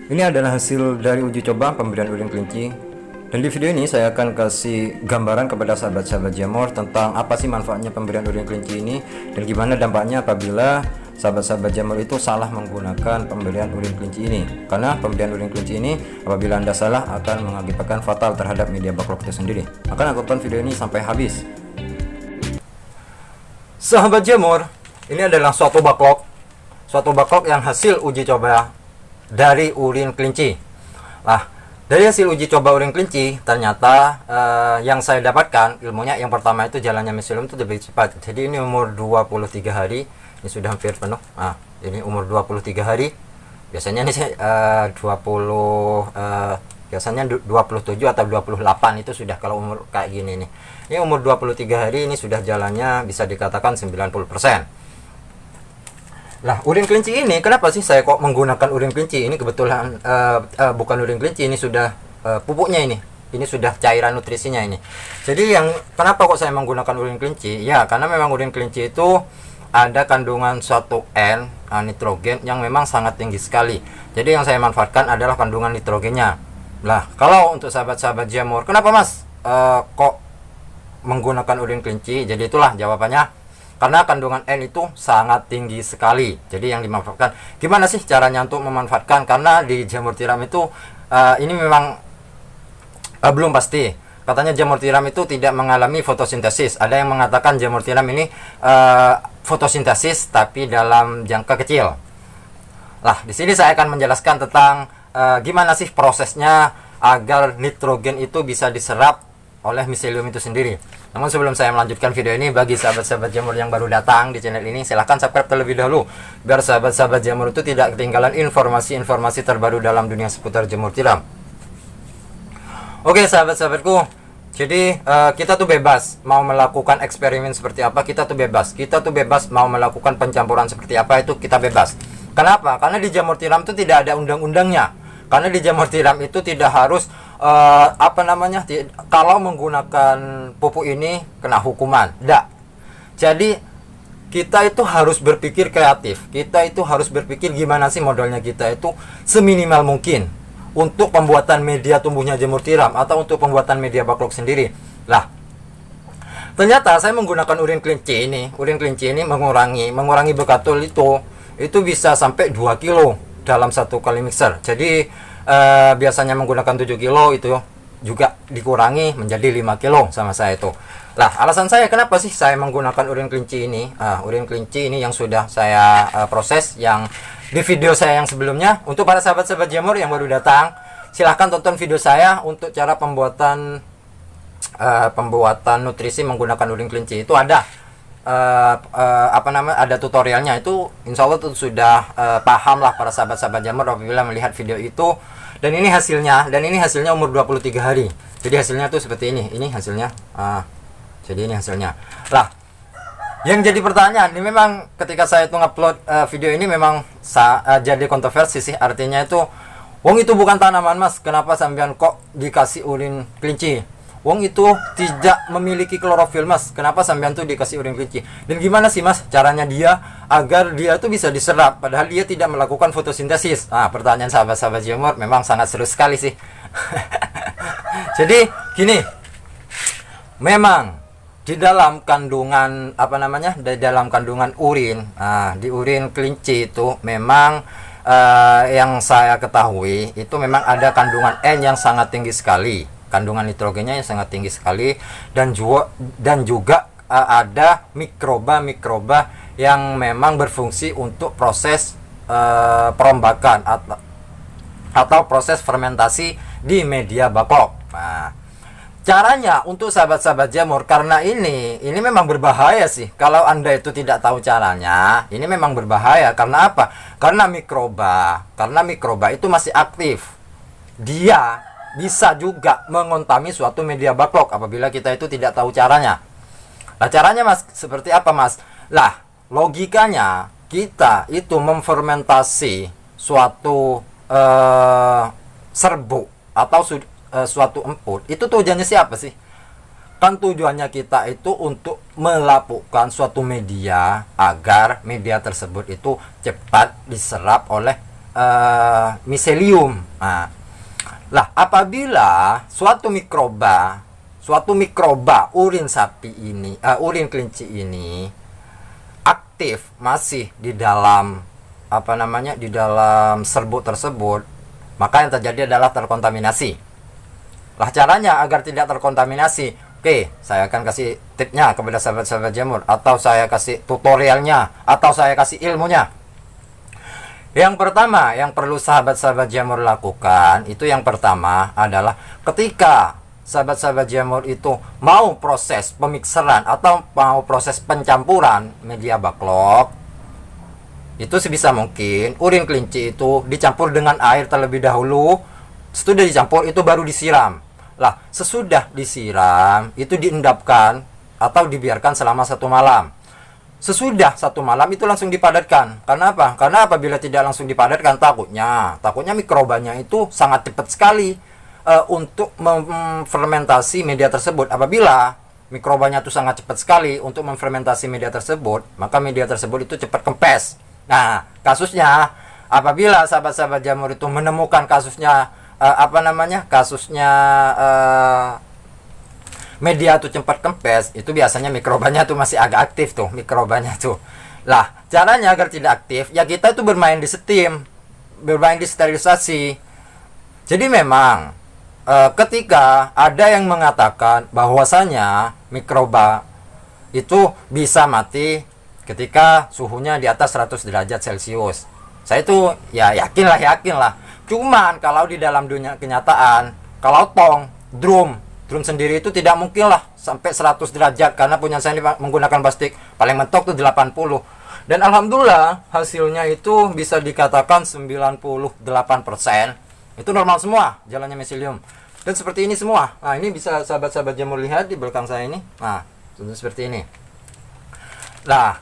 Ini adalah hasil dari uji coba pemberian urin kelinci. Dan di video ini saya akan kasih gambaran kepada sahabat-sahabat jamur tentang apa sih manfaatnya pemberian urin kelinci ini dan gimana dampaknya apabila sahabat-sahabat jamur itu salah menggunakan pemberian urin kelinci ini. Karena pemberian urin kelinci ini apabila Anda salah akan mengakibatkan fatal terhadap media backlog itu sendiri. Maka tonton video ini sampai habis. Sahabat jamur, ini adalah suatu backlog yang hasil uji coba dari urin kelinci. Nah, dari hasil uji coba urin kelinci, ternyata yang saya dapatkan ilmunya, yang pertama itu jalannya miselium itu lebih cepat. Jadi ini umur 23 hari, ini sudah hampir penuh. Nah, ini umur 23 hari. Biasanya ini biasanya 27 atau 28 itu sudah kalau umur kayak gini nih. Ini umur 23 hari, ini sudah jalannya bisa dikatakan 90%. Nah, urin kelinci ini, kenapa sih saya kok menggunakan urin kelinci? Ini kebetulan bukan urin kelinci, ini sudah pupuknya ini. Ini sudah cairan nutrisinya ini. Jadi kenapa kok saya menggunakan urin kelinci? Ya, karena memang urin kelinci itu ada kandungan suatu N, nitrogen yang memang sangat tinggi sekali. Jadi yang saya manfaatkan adalah kandungan nitrogennya. Nah, kalau untuk sahabat-sahabat jamur, kenapa Mas kok menggunakan urin kelinci? Jadi itulah jawabannya. Karena kandungan N itu sangat tinggi sekali. Jadi yang dimanfaatkan. Gimana sih caranya untuk memanfaatkan? Karena di jamur tiram itu ini memang belum pasti. Katanya jamur tiram itu tidak mengalami fotosintesis. Ada yang mengatakan jamur tiram ini fotosintesis tapi dalam jangka kecil. Nah, di sini saya akan menjelaskan tentang gimana sih prosesnya agar nitrogen itu bisa diserap oleh miselium itu sendiri. Namun sebelum saya melanjutkan video ini, bagi sahabat-sahabat jamur yang baru datang di channel ini, silahkan subscribe terlebih dahulu biar sahabat-sahabat jamur itu tidak ketinggalan informasi-informasi terbaru dalam dunia seputar jamur tiram. Oke sahabat-sahabatku, jadi kita tuh bebas mau melakukan eksperimen seperti apa, kita tuh bebas mau melakukan pencampuran seperti apa, itu kita bebas. Kenapa? Karena di jamur tiram itu tidak ada undang-undangnya. Karena di jamur tiram itu tidak harus kalau menggunakan pupuk ini kena hukuman. Tidak. Jadi kita itu harus berpikir kreatif. Kita itu harus berpikir gimana sih modelnya kita itu seminimal mungkin untuk pembuatan media tumbuhnya jamur tiram atau untuk pembuatan media backlog sendiri. Lah, ternyata saya menggunakan urin kelinci ini. Urin kelinci ini mengurangi bekatul itu bisa sampai 2 kilo dalam satu kali mixer. Jadi biasanya menggunakan 7 kilo itu juga dikurangi menjadi 5 kilo sama saya itu. Lah, alasan saya kenapa sih saya menggunakan urin kelinci ini? Urin kelinci ini yang sudah saya proses yang di video saya yang sebelumnya. Untuk para sahabat-sahabat jamur yang baru datang, silahkan tonton video saya untuk cara pembuatan nutrisi menggunakan urin kelinci. Itu ada ada tutorialnya. Itu insya Allah tuh sudah paham lah para sahabat-sahabat jamur apabila melihat video itu. Dan ini hasilnya umur 23 hari. Jadi hasilnya tuh seperti ini hasilnya. Jadi ini hasilnya. Lah, yang jadi pertanyaan ini memang ketika saya itu ngupload video ini memang jadi kontroversi sih. Artinya itu, wong itu bukan tanaman Mas, kenapa sampean kok dikasih urin kelinci? Wong itu tidak memiliki klorofil Mas, kenapa sampean tuh dikasih urin kelinci? Dan gimana sih Mas caranya dia agar dia tuh bisa diserap padahal dia tidak melakukan fotosintesis? Nah, pertanyaan sahabat-sahabat jamur memang sangat seru sekali sih. Jadi gini, memang di dalam kandungan di dalam kandungan urin, di urin kelinci itu memang yang saya ketahui itu memang ada kandungan N yang sangat tinggi sekali. Kandungan nitrogennya yang sangat tinggi sekali, dan juga ada mikroba yang memang berfungsi untuk proses perombakan atau proses fermentasi di media backlog. Nah, caranya untuk sahabat-sahabat jamur, karena ini memang berbahaya sih kalau Anda itu tidak tahu caranya. Ini memang berbahaya karena apa? Karena mikroba itu masih aktif. Dia bisa juga mengontami suatu media backlog apabila kita itu tidak tahu caranya. Nah, caranya Mas seperti apa Mas? Lah, logikanya kita itu memfermentasi suatu serbuk atau suatu emput. Itu tujuannya siapa sih? Kan tujuannya kita itu untuk melakukan suatu media agar media tersebut itu cepat diserap oleh miselium. Nah, lah apabila suatu mikroba urin sapi ini, urin kelinci ini aktif masih di dalam di dalam serbuk tersebut, maka yang terjadi adalah terkontaminasi. Lah caranya agar tidak terkontaminasi, oke, saya akan kasih tipnya kepada sahabat-sahabat jamur, atau saya kasih tutorialnya, atau saya kasih ilmunya. Yang pertama yang perlu sahabat-sahabat jamur lakukan, itu yang pertama adalah ketika sahabat-sahabat jamur itu mau proses pemikseran atau mau proses pencampuran media backlog, itu sebisa mungkin urin kelinci itu dicampur dengan air terlebih dahulu. Sesudah dicampur itu baru disiram. Lah, sesudah disiram itu diendapkan atau dibiarkan selama 1 malam. Sesudah 1 malam itu langsung dipadatkan. Karena apa? Karena apabila tidak langsung dipadatkan, takutnya mikrobanya itu sangat cepat sekali untuk memfermentasi media tersebut. Apabila mikrobanya itu sangat cepat sekali untuk memfermentasi media tersebut, maka media tersebut itu cepat kempes. Nah, kasusnya apabila sahabat-sahabat jamur itu menemukan kasusnya media tuh cepat kempes, itu biasanya mikrobanya tuh masih agak aktif tuh mikrobanya tuh. Lah, caranya agar tidak aktif, ya kita tuh bermain di steam, bermain di sterilisasi. Jadi memang ketika ada yang mengatakan bahwasanya mikroba itu bisa mati ketika suhunya di atas 100 derajat Celcius, saya tuh ya yakin lah. Cuman kalau di dalam dunia kenyataan, kalau drum sendiri itu tidak mungkin lah sampai 100 derajat, karena punya saya ini menggunakan plastik paling mentok tuh 80. Dan alhamdulillah hasilnya itu bisa dikatakan 98%. Itu normal semua jalannya miselium. Dan seperti ini semua. Nah, ini bisa sahabat-sahabat jamur lihat di belakang saya ini. Nah, seperti ini. Nah,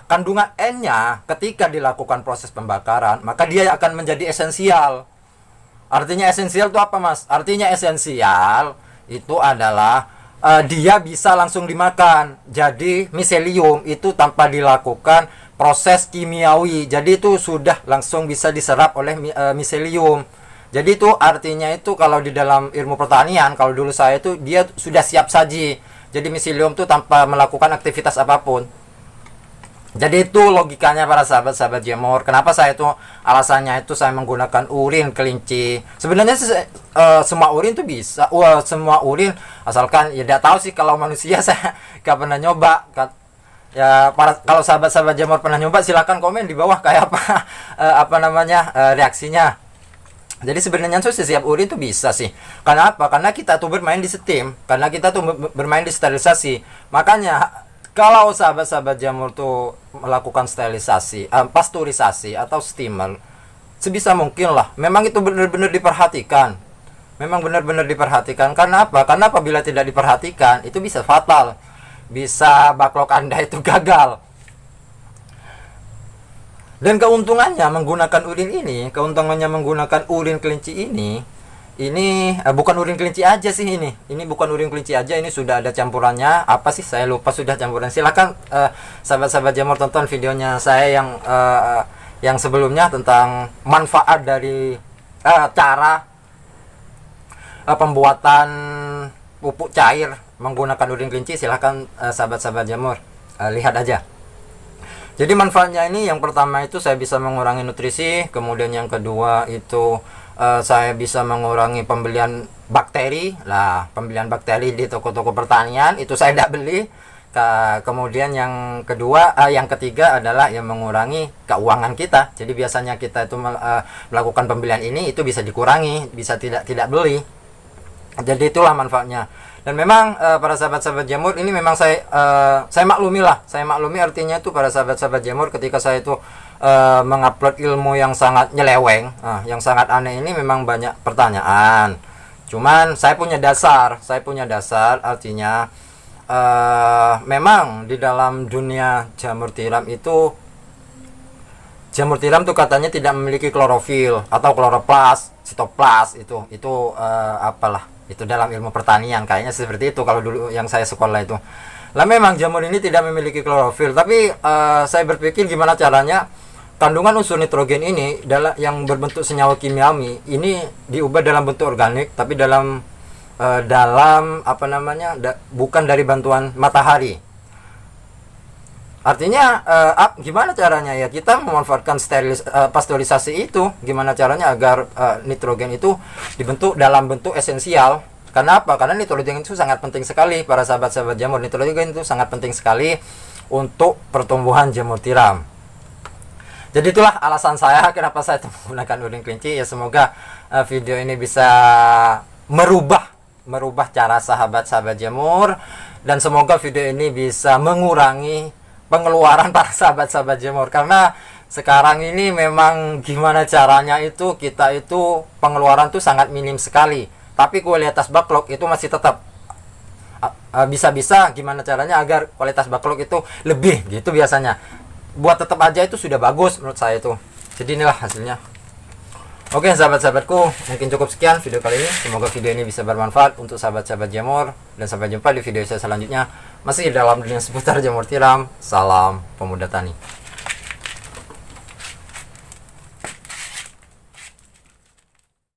kandungan N-nya ketika dilakukan proses pembakaran, maka dia akan menjadi esensial. Artinya esensial itu apa, Mas? Artinya esensial itu adalah dia bisa langsung dimakan. Jadi miselium itu tanpa dilakukan proses kimiawi, jadi itu sudah langsung bisa diserap oleh miselium. Jadi itu artinya itu kalau di dalam ilmu pertanian, kalau dulu saya itu dia sudah siap saji. Jadi miselium itu tanpa melakukan aktivitas apapun. Jadi itu logikanya para sahabat-sahabat jamur. Kenapa saya itu alasannya itu saya menggunakan urin kelinci. Sebenarnya semua urin itu bisa. Semua urin, asalkan ya tidak tahu sih kalau manusia saya nggak pernah nyoba. Ya kalau sahabat-sahabat jamur pernah nyoba, silakan komen di bawah kayak apa reaksinya. Jadi sebenarnya setiap urin itu bisa sih. Karena apa? Karena kita tuh bermain di steam, karena kita tuh bermain di sterilisasi. Makanya kalau sahabat-sahabat jamur tuh melakukan sterilisasi, pasteurisasi atau steamer, sebisa mungkin lah. Memang itu benar-benar diperhatikan. Memang benar-benar diperhatikan. Karena apa? Karena apabila tidak diperhatikan, itu bisa fatal. Bisa backlog Anda itu gagal. Dan keuntungannya menggunakan urin kelinci ini bukan urin kelinci aja sih ini. Ini bukan urin kelinci aja, ini sudah ada campurannya. Apa sih? Saya lupa sudah campuran. Silakan sahabat-sahabat jamur tonton videonya saya yang sebelumnya tentang manfaat dari cara pembuatan pupuk cair menggunakan urin kelinci. Silakan sahabat-sahabat jamur lihat aja. Jadi manfaatnya ini yang pertama itu saya bisa mengurangi nutrisi, kemudian yang kedua itu saya bisa mengurangi pembelian bakteri. Lah, pembelian bakteri di toko-toko pertanian itu saya tidak beli. Kemudian yang ketiga adalah yang mengurangi keuangan kita. Jadi biasanya kita itu melakukan pembelian ini itu bisa dikurangi, bisa tidak beli. Jadi itulah manfaatnya. Dan memang para sahabat-sahabat jamur ini memang saya maklumi lah. Saya maklumi artinya itu para sahabat-sahabat jamur ketika saya itu mengupload ilmu yang sangat nyeleweng, yang sangat aneh ini memang banyak pertanyaan. Cuman saya punya dasar artinya memang di dalam dunia jamur tiram itu katanya tidak memiliki klorofil atau kloroplas, sitoplas itu itu dalam ilmu pertanian kayaknya seperti itu kalau dulu yang saya sekolah itu. Lah memang jamur ini tidak memiliki klorofil, tapi saya berpikir gimana caranya kandungan unsur nitrogen ini yang berbentuk senyawa kimiawi ini diubah dalam bentuk organik, tapi dalam apa namanya, bukan dari bantuan matahari. Artinya gimana caranya ya kita memanfaatkan pasteurisasi itu, gimana caranya agar nitrogen itu dibentuk dalam bentuk esensial. Karena apa? Karena nitrogen itu sangat penting sekali para sahabat-sahabat jamur. Nitrogen itu sangat penting sekali untuk pertumbuhan jamur tiram. Jadi itulah alasan saya kenapa saya menggunakan urin kelinci. Ya semoga video ini bisa merubah cara sahabat-sahabat jamur, dan semoga video ini bisa mengurangi pengeluaran para sahabat-sahabat jamur, karena sekarang ini memang gimana caranya itu kita itu pengeluaran tuh sangat minim sekali, tapi kualitas backlog itu masih tetap bisa gimana caranya agar kualitas backlog itu lebih gitu. Biasanya buat tetap aja itu sudah bagus menurut saya itu. Jadi inilah hasilnya. Oke sahabat-sahabatku, mungkin cukup sekian video kali ini. Semoga video ini bisa bermanfaat untuk sahabat-sahabat jamur, dan sampai jumpa di video saya selanjutnya, masih dalam dunia seputar jamur tiram. Salam pemuda tani.